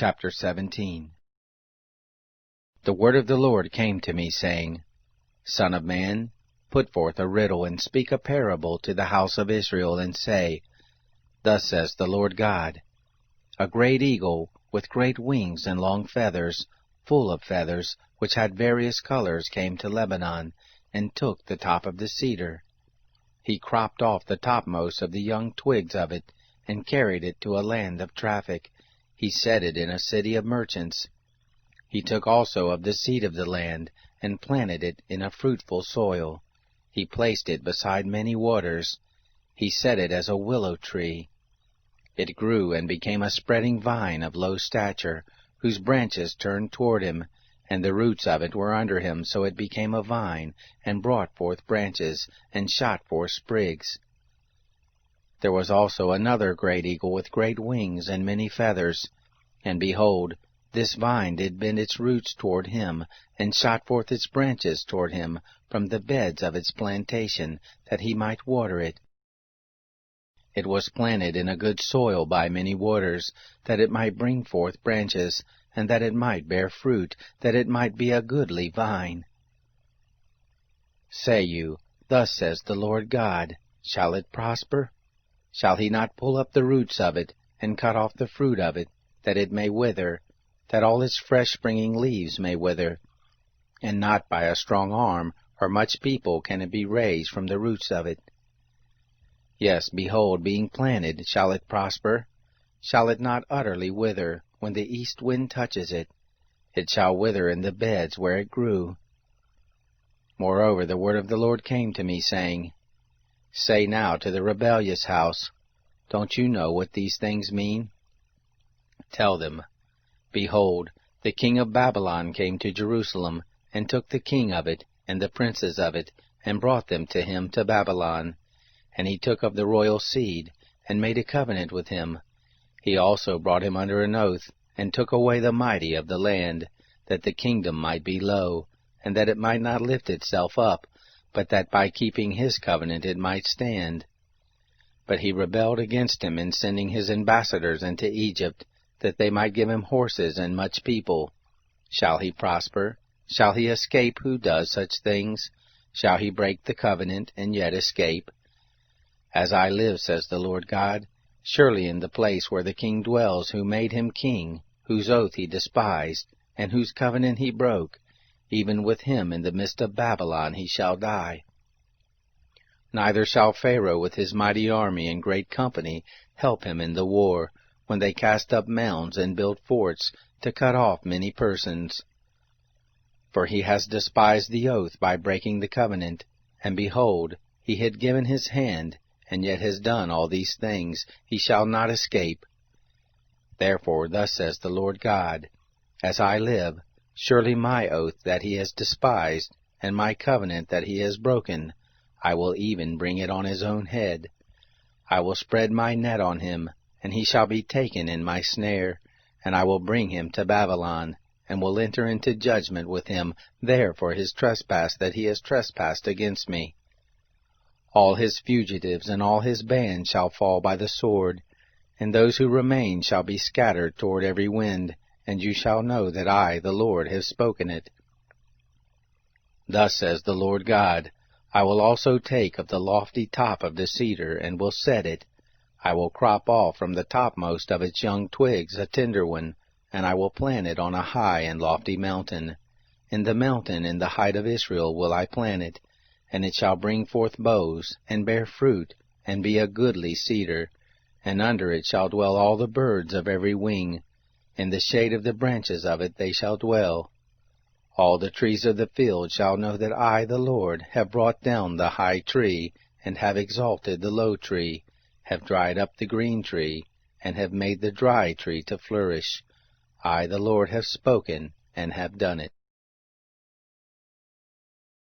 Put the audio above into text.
Chapter 17. The word of the Lord came to me, saying, Son of man, put forth a riddle, and speak a parable to the house of Israel, and say, Thus says the Lord God, A great eagle, with great wings and long feathers, full of feathers, which had various colors, came to Lebanon, and took the top of the cedar. He cropped off the topmost of the young twigs of it, and carried it to a land of traffic. He set it in a city of merchants. He took also of the seed of the land, and planted it in a fruitful soil. He placed it beside many waters. He set it as a willow tree. It grew and became a spreading vine of low stature, whose branches turned toward him, and the roots of it were under him, so it became a vine, and brought forth branches, and shot forth sprigs. There was also another great eagle with great wings and many feathers. And behold, this vine did bend its roots toward him, and shot forth its branches toward him from the beds of its plantation, that he might water it. It was planted in a good soil by many waters, that it might bring forth branches, and that it might bear fruit, that it might be a goodly vine. Say you, Thus says the Lord God, Shall it prosper? Shall he not pull up the roots of it, and cut off the fruit of it, that it may wither, that all its fresh springing leaves may wither? And not by a strong arm or much people can it be raised from the roots of it. Yes, behold, being planted, shall it prosper? Shall it not utterly wither, when the east wind touches it? It shall wither in the beds where it grew. Moreover, the word of the Lord came to me, saying, Say now to the rebellious house, Don't you know what these things mean? Tell them, Behold, the king of Babylon came to Jerusalem, and took the king of it, and the princes of it, and brought them to him to Babylon. And he took of the royal seed, and made a covenant with him. He also brought him under an oath, and took away the mighty of the land, that the kingdom might be low, and that it might not lift itself up, but that by keeping his covenant it might stand. But he rebelled against him in sending his ambassadors into Egypt, that they might give him horses and much people. Shall he prosper? Shall he escape who does such things? Shall he break the covenant and yet escape? As I live, says the Lord God, surely in the place where the king dwells who made him king, whose oath he despised, and whose covenant he broke, even with him in the midst of Babylon he shall die. Neither shall Pharaoh with his mighty army and great company help him in the war, when they cast up mounds and build forts to cut off many persons. For he has despised the oath by breaking the covenant, and behold, he had given his hand, and yet has done all these things. He shall not escape. Therefore thus says the Lord God, As I live, surely my oath that he has despised, and my covenant that he has broken, I will even bring it on his own head. I will spread my net on him, and he shall be taken in my snare, and I will bring him to Babylon, and will enter into judgment with him there for his trespass that he has trespassed against me. All his fugitives and all his band shall fall by the sword, and those who remain shall be scattered toward every wind, and you shall know that I, the Lord, have spoken it. Thus says the Lord God, I will also take of the lofty top of the cedar, and will set it. I will crop off from the topmost of its young twigs a tender one, and I will plant it on a high and lofty mountain. In the mountain in the height of Israel will I plant it, and it shall bring forth boughs, and bear fruit, and be a goodly cedar, and under it shall dwell all the birds of every wing. In the shade of the branches of it they shall dwell. All the trees of the field shall know that I, the Lord, have brought down the high tree, and have exalted the low tree, have dried up the green tree, and have made the dry tree to flourish. I, the Lord, have spoken, and have done it.